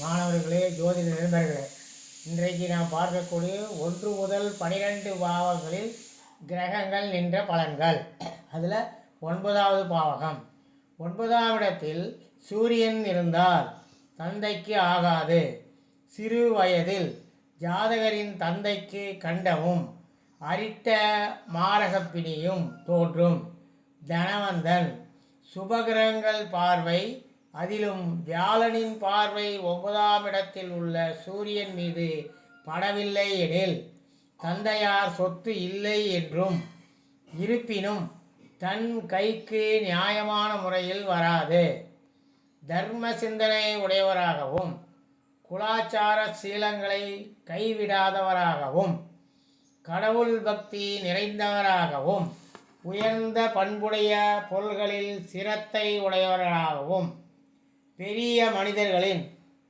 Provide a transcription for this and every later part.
மாணவர்களே, ஜோதிட நண்பர்களே, இன்றைக்கு நாம் பார்க்கக்கூடிய 1 முதல் 12 பாவங்களில் கிரகங்கள் நின்ற பலன்கள். அதில் 9வது பாவகம். 9ஆம் இடத்தில் சூரியன் இருந்தால் தந்தைக்கு ஆகாது. சிறு வயதில் ஜாதகரின் தந்தைக்கு கண்டமும் அரிட்ட மாரகப்பிணியும் தோன்றும். தனவந்தன். சுபகிரகங்கள் பார்வை, அதிலும் வியாழனின் பார்வை 9ஆம் இடத்தில் உள்ள சூரியன் மீது படவில்லை எனில் தந்தையார் சொத்து இல்லை என்றும், இருப்பினும் தன் கைக்கு நியாயமான முறையில் வராது. தர்ம சிந்தனை உடையவராகவும் குலாச்சார சீலங்களை கைவிடாதவராகவும் கடவுள் பக்தி நிறைந்தவராகவும் உயர்ந்த பண்புடைய பொருள்களில் சிரத்தை உடையவராகவும் பெரிய மனிதர்களின்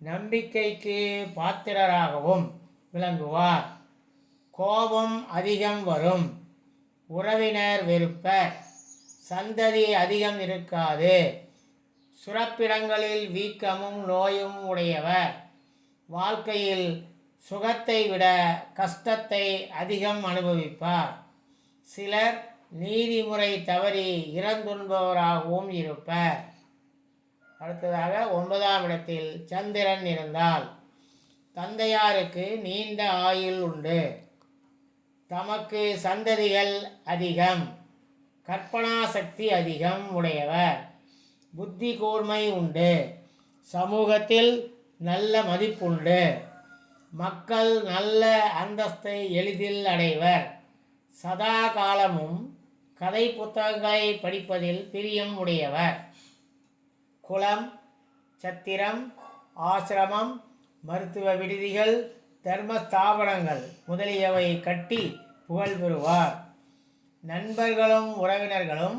நம்பிக்கைக்கு பாத்திரராகவும் விளங்குவார். கோபம் அதிகம் வரும். உறவினர் வெறுப்பர். சந்ததி அதிகம் இருக்காது. சுரப்பிடங்களில் வீக்கமும் நோயும் உடையவர். வாழ்க்கையில் சுகத்தை விட கஷ்டத்தை அதிகம் அனுபவிப்பார். சிலர் நீதிமுறை தவறி இறந்துண்பவராகவும் இருப்பர். அடுத்ததாக 9ஆம் இடத்தில் சந்திரன் இருந்தால் தந்தையாருக்கு நீண்ட ஆயுள் உண்டு. தமக்கு சந்ததிகள் அதிகம். கற்பனா சக்தி அதிகம் உடையவர். புத்தி கூர்மை உண்டு. சமூகத்தில் நல்ல மதிப்புண்டு. மக்கள் நல்ல அந்தஸ்தை எளிதில் அடைவர். சதா காலமும் கதை புத்தகங்களை படிப்பதில் பிரியம் உடையவர். குலம், சத்திரம், ஆசிரமம், மருத்துவ விடுதிகள், தர்மஸ்தாபனங்கள் முதலியவை கட்டி புகழ் பெறுவார். நண்பர்களும் உறவினர்களும்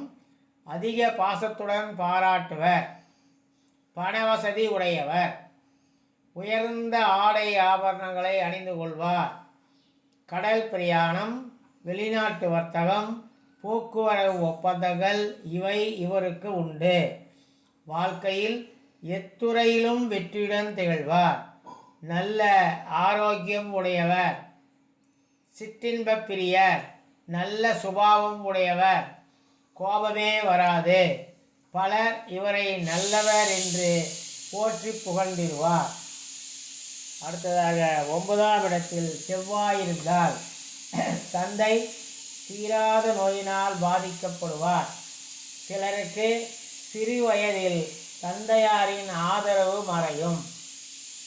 அதிக பாசத்துடன் பாராட்டுவர். பணவசதி உடையவர். உயர்ந்த ஆடை ஆபரணங்களை அணிந்து கொள்வார். கடல் பிரயாணம், வெளிநாட்டு வர்த்தகம், போக்குவரவு ஒப்பந்தங்கள் இவை இவருக்கு உண்டு. வாழ்க்கையில் எத்துறையிலும் வெற்றியுடன் திகழ்வார். நல்ல ஆரோக்கியம் உடையவர். சிற்றின்ப பிரியர். நல்ல சுபாவம் உடையவர். கோபமே வராது. பலர் இவரை நல்லவர் என்று போற்றி புகழ்ந்திருவார். அடுத்ததாக 9ஆம் இடத்தில் செவ்வாய் இருந்தால் தந்தை தீராத நோயினால் பாதிக்கப்படுவார். சிலருக்கு சிறு வயதில் தந்தையாரின் ஆதரவு மறையும்.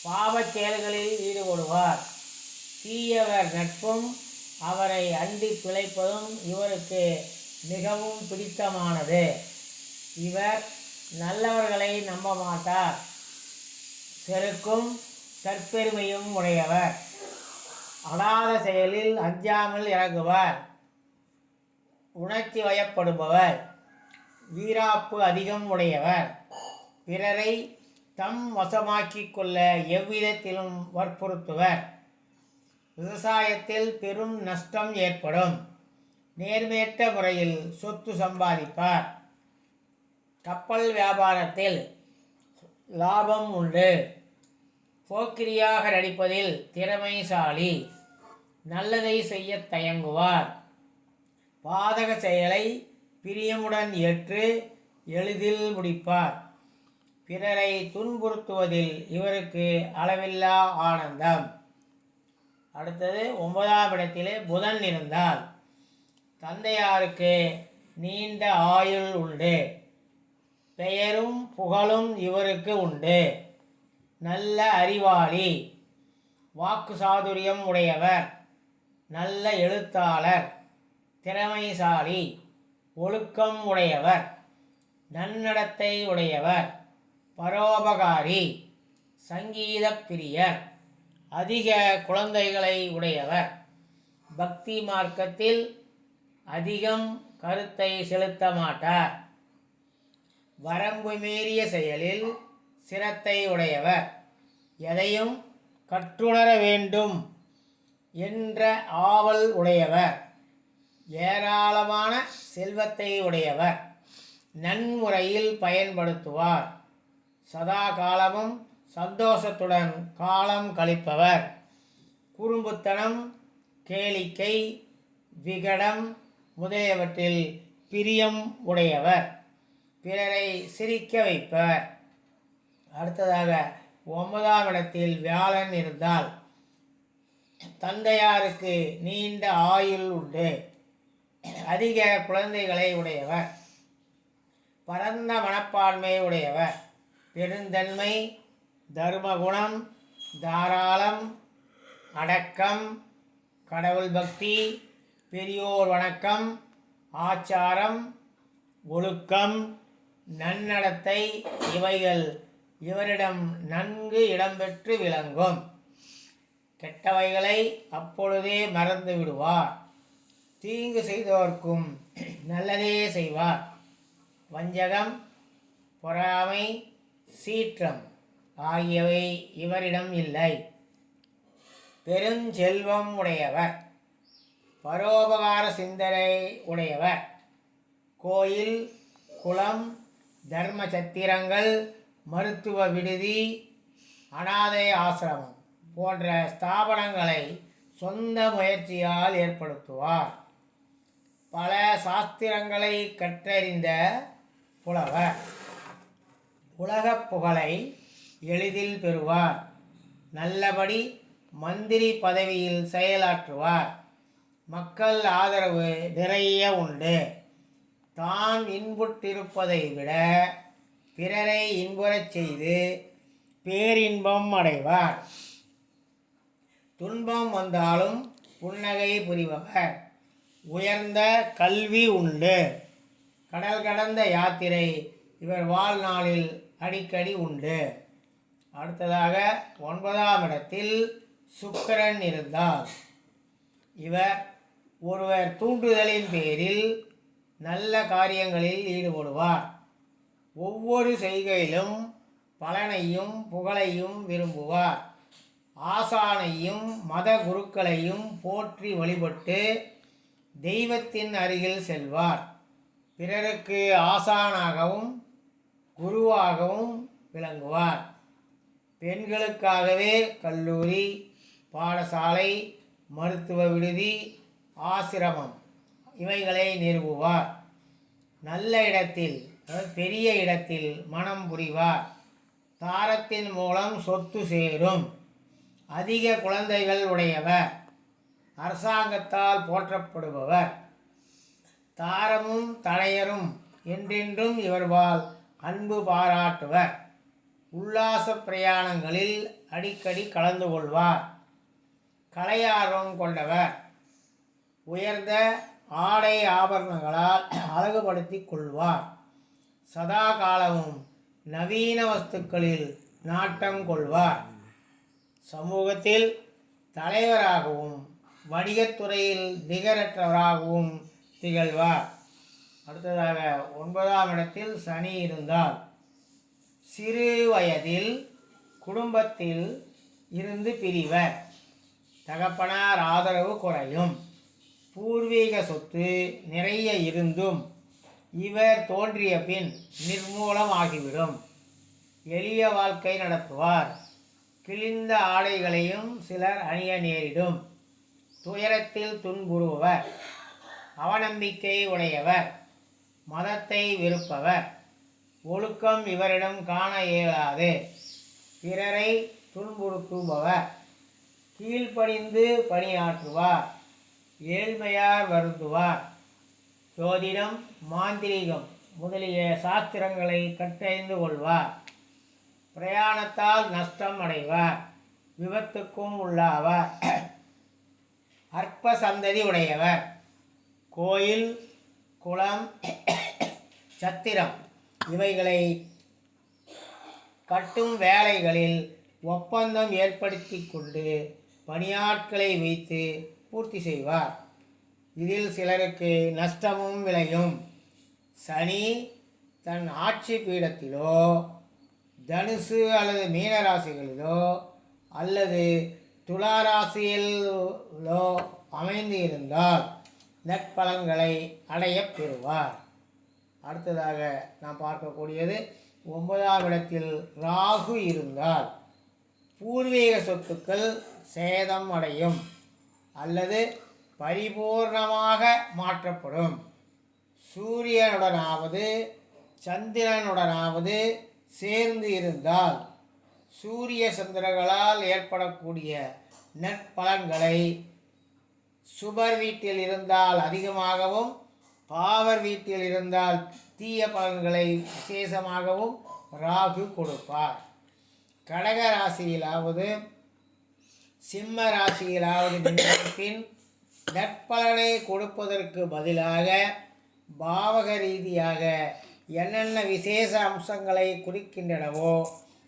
பாவச் செயல்களில் ஈடுபடுவார். தீயவர் நட்பும் அவரை அண்டி பிழைப்பதும் இவருக்கு மிகவும் பிடித்தமானது. இவர் நல்லவர்களை நம்ப மாட்டார். செருக்கும் தற்பெருமையும் உடையவர். அடாத செயலில் அஞ்சாமல் இறங்குவார். உணர்ச்சி வயப்படுபவர். வீராப்பு அதிகம் உடையவர். பிறரை தம் வசமாக்கிக் கொள்ள எவ்விதத்திலும் வற்புறுத்துவர். விவசாயத்தில் பெரும் நஷ்டம் ஏற்படும். நேர்மையற்ற முறையில் சொத்து சம்பாதிப்பார். கப்பல் வியாபாரத்தில் லாபம் உண்டு. போக்கிரியாக நடிப்பதில் திறமைசாலி. நல்லதை செய்ய தயங்குவார். பாதக செயலை பிரியமுடன் ஏற்று எளிதில் முடிப்பார். பிறரை துன்புறுத்துவதில் இவருக்கு அளவில்லா ஆனந்தம். அடுத்தது 9ஆம் இடத்திலே புதன் இருந்தால் தந்தையாருக்கு நீண்ட ஆயுள் உண்டு. பெயரும் புகழும் இவருக்கு உண்டு. நல்ல அறிவாளி. வாக்கு சாதுரியம் உடையவர். நல்ல எழுத்தாளர். திறமைசாலி. ஒழுக்கம் உடையவர். நன்னடத்தை உடையவர். பரோபகாரி. சங்கீத பிரியர். அதிக குழந்தைகளை உடையவர். பக்தி மார்க்கத்தில் அதிகம் கருத்தை செலுத்த மாட்டார். வரம்பு மீறிய செயலில் சிரத்தை உடையவர். எதையும் கற்றுணர வேண்டும் என்ற ஆவல் உடையவர். ஏராளமான செல்வத்தை உடையவர். நன்முறையில் பயன்படுத்துவார். சதா காலமும் சந்தோஷத்துடன் காலம் கழிப்பவர். குறும்புத்தனம், கேளிக்கை, விகடம் முதலியவற்றில் பிரியம் உடையவர். பிறரை சிரிக்க வைப்பர். அடுத்ததாக 9ஆம் இடத்தில் வியாழன் இருந்தால் தந்தையாருக்கு நீண்ட ஆயுள் உண்டு. அதிக குழந்தைகளை உடையவர். பரந்த மனப்பான்மை உடையவர். பெருந்தன்மை, தர்மகுணம், தாராளம், அடக்கம், கடவுள் பக்தி, பெரியோர் வணக்கம், ஆச்சாரம், ஒழுக்கம், நன்னடத்தை இவைகள் இவரிடம் நன்கு இடம்பெற்று விளங்கும். கெட்டவைகளை அப்பொழுதே மறந்து விடுவார். தீங்கு செய்தோர்க்கும் நல்லதே செய்வார். வஞ்சகம், பொறாமை, சீற்றம் ஆகியவை இவரிடம் இல்லை. பெருஞ்செல்வம் உடையவர். பரோபகார சிந்தனை உடையவர். கோயில், குளம், தர்ம சத்திரங்கள், மருத்துவ விடுதி, அனாதை ஆசிரமம் போன்ற ஸ்தாபனங்களை சொந்த முயற்சியால் ஏற்படுத்துவார். பல சாஸ்திரங்களை கற்றறிந்த புலவர். உலகப் புகழை எளிதில் பெறுவார். நல்லபடி மந்திரி பதவியில் செயலாற்றுவார். மக்கள் ஆதரவு நிறைய உண்டு. தான் இன்புற்றிருப்பதை விட பிறரை இன்புறச் செய்து பேரின்பம் அடைவார். துன்பம் வந்தாலும் புன்னகை புரிபவர். உயர்ந்த கல்வி உண்டு. கடல் கடந்த யாத்திரை இவர் வாழ்நாளில் அடிக்கடி உண்டு. அடுத்ததாக 9ஆம் இடத்தில் சுக்கிரன் இருந்தார். இவர் ஒருவர் தூண்டுதலின் பேரில் நல்ல காரியங்களில் ஈடுபடுவார். ஒவ்வொரு செய்கையிலும் பலனையும் புகழையும் விரும்புவார். ஆசானையும் மத குருக்களையும் போற்றி வழிபட்டு தெய்வத்தின் அருகில் செல்வார். பிறருக்கு ஆசானாகவும் குருவாகவும் விளங்குவார். பெண்களுக்காகவே கல்லூரி, பாடசாலை, மருத்துவ விடுதி, ஆசிரமம் இவைகளை நிறுவுவார். நல்ல இடத்தில், பெரிய இடத்தில் மனம் புரிவார். தாரத்தின் மூலம் சொத்து சேரும். அதிக குழந்தைகள் உடையவர். அரசாங்கத்தால் போற்றப்படுபவர். தாரமும் தனையரும் என்றென்றும் இவர்பால் அன்பு பாராட்டுவர். உல்லாச பிரயாணங்களில் அடிக்கடி கலந்து கொள்வார். கலையார்வம் கொண்டவர். உயர்ந்த ஆடை ஆபரணங்களால் அழகுபடுத்தி கொள்வார். சதா காலமும் நவீன வஸ்துக்களில் நாட்டம் கொள்வார். சமூகத்தில் தலைவராகவும் வணிகத்துறையில் நிகரற்றவராகவும் திகழ்வார். அடுத்ததாக 9ஆம் இடத்தில் சனி இருந்தால் சிறு வயதில் குடும்பத்தில் இருந்து பிரிவர். தகப்பனார் ஆதரவு குறையும். பூர்வீக சொத்து நிறைய இருந்தும் இவர் தோன்றிய பின் நிர்மூலம் ஆகிவிடும். எளிய வாழ்க்கை நடத்துவார். கிழிந்த ஆடைகளையும் சிலர் அணிய நேரிடும். துயரத்தில் துன்புறுபவர். அவநம்பிக்கை உடையவர். மதத்தை வெறுப்பவர். ஒழுக்கம் இவரிடம் காண இயலாது. பிறரை துன்புறுத்துபவர். கீழ்ப்படிந்து பணியாற்றுவார். ஏழ்மையார் வருந்துவார். ஜோதிடம், மாந்திரீகம் முதலிய சாஸ்திரங்களை கற்றறிந்து கொள்வார். பிரயாணத்தால் நஷ்டம் அடைவார். விபத்துக்கும் உள்ளாவார். அற்ப சந்ததி உடையவர். கோயில், குளம், சத்திரம் இவைகளை கட்டும் வேலைகளில் ஒப்பந்தம் ஏற்படுத்தி கொண்டு பணியாட்களை வைத்து பூர்த்தி செய்வார். இதில் சிலருக்கு நஷ்டமும் விளையும். சனி தன் ஆட்சி பீடத்திலோ தனுசு அல்லது மீனராசிகளிலோ அல்லது துளாராசியிலோ அமைந்து இருந்தால் நற்பலன்களை அடையப் பெறுவார். அடுத்ததாக நாம் பார்க்கக்கூடியது 9ஆம் இடத்தில் ராகு இருந்தால் பூர்வீக சொத்துக்கள் சேதம் அடையும் அல்லது பரிபூர்ணமாக மாற்றப்படும். சூரியனுடனாவது சந்திரனுடனாவது சேர்ந்து இருந்தால் சூரிய சந்திரர்களால் ஏற்படக்கூடிய நற்பலன்களை சுபர் வீட்டில் இருந்தால் அதிகமாகவும் பாவர் வீட்டில் இருந்தால் தீய பலன்களை விசேஷமாகவும் ராகு கொடுப்பார். கடக ராசியிலாவது சிம்ம ராசியிலாவது நின்ற பின் நற்பலனை கொடுப்பதற்கு பதிலாக பாவக ரீதியாக என்னென்ன விசேஷ அம்சங்களை குறிக்கின்றனவோ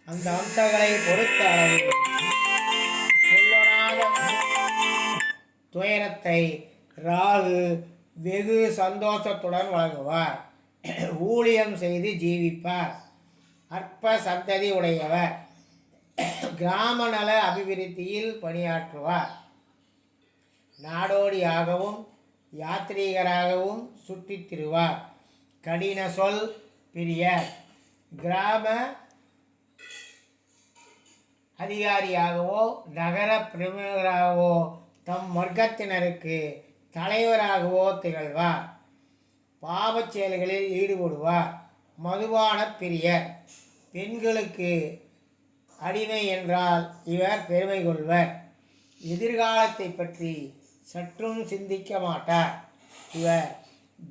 அந்த அம்சங்களை பொறுத்த அளவில் சொல்லொணாத துயரத்தை ராகு வெகு சந்தோஷத்துடன் வழங்குவார். ஊழியம் செய்து ஜீவிப்பார். அற்ப சந்ததி உடையவர். கிராம நல அபிவிருத்தியில் பணியாற்றுவார். நாடோடியாகவும் யாத்ரீகராகவும் சுற்றித் திரிவார். கடின சொல் பிரியர். கிராம அதிகாரியாகவோ நகர பிரமுகராகவோ தம் வர்க்கத்தினருக்கு தலைவராகவோ திகழ்வார். பாவச் செயல்களில் ஈடுபடுவார். மதுபான பிரியர். பெண்களுக்கு அடிமை என்றால் இவர் பெருமை கொள்வர். எதிர்காலத்தை பற்றி சற்றும் சிந்திக்க மாட்டார். இவர்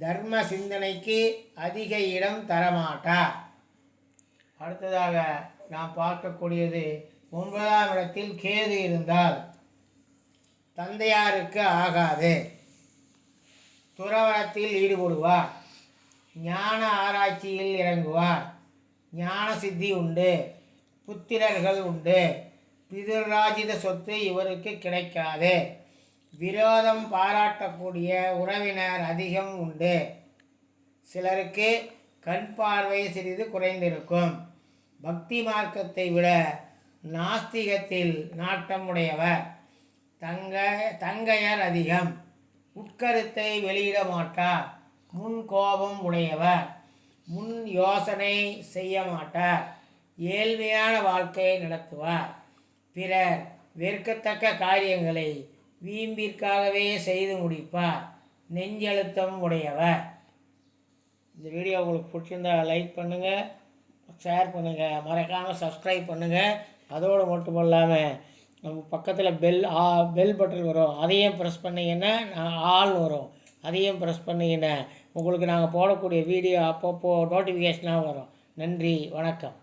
தர்ம சிந்தனைக்கு அதிக இடம் தரமாட்டார். அடுத்ததாக நாம் பார்க்கக்கூடியது 9ஆம் இடத்தில் கேது இருந்தால் தந்தையாருக்கு ஆகாது. துறவரத்தில் ஈடுபடுவார். ஞான ஆராய்ச்சியில் இறங்குவார். ஞான சித்தி உண்டு. புத்திரர்கள் உண்டு. பிதுராஜித சொத்து இவருக்கு கிடைக்காது. விரோதம் பாராட்டக்கூடிய உறவினர் அதிகம் உண்டு. சிலருக்கு கண் பார்வை சிறிது குறைந்திருக்கும். பக்தி மார்க்கத்தை விட நாஸ்திகத்தில் நாட்டமுடையவர். தங்கையர் அதிகம். உட்கருத்தை வெளியிட மாட்டார். முன் கோபம் உடையவர். முன் யோசனை செய்ய மாட்டார். ஏழ்மையான வாழ்க்கையை நடத்துவார். பிறர் வெறுக்கத்தக்க காரியங்களை வீம்பிற்காகவே செய்து முடிப்பார். நெஞ்செழுத்தம் உடையவர். இந்த வீடியோ உங்களுக்கு பிடிச்சிருந்தால் லைக் பண்ணுங்கள், ஷேர் பண்ணுங்கள், மறக்காமல் சப்ஸ்கிரைப் பண்ணுங்கள். அதோடு மட்டும் இல்லாமல் நம்ம பக்கத்தில் பெல் பட்டன் வரும், அதையும் ப்ரெஸ் பண்ணிங்கன்னா ஆல் வரும், அதையும் ப்ரெஸ் பண்ணிங்கன்னா உங்களுக்கு நாங்கள் போடக்கூடிய வீடியோ அப்பப்போ நோட்டிஃபிகேஷனாக வரும். நன்றி, வணக்கம்.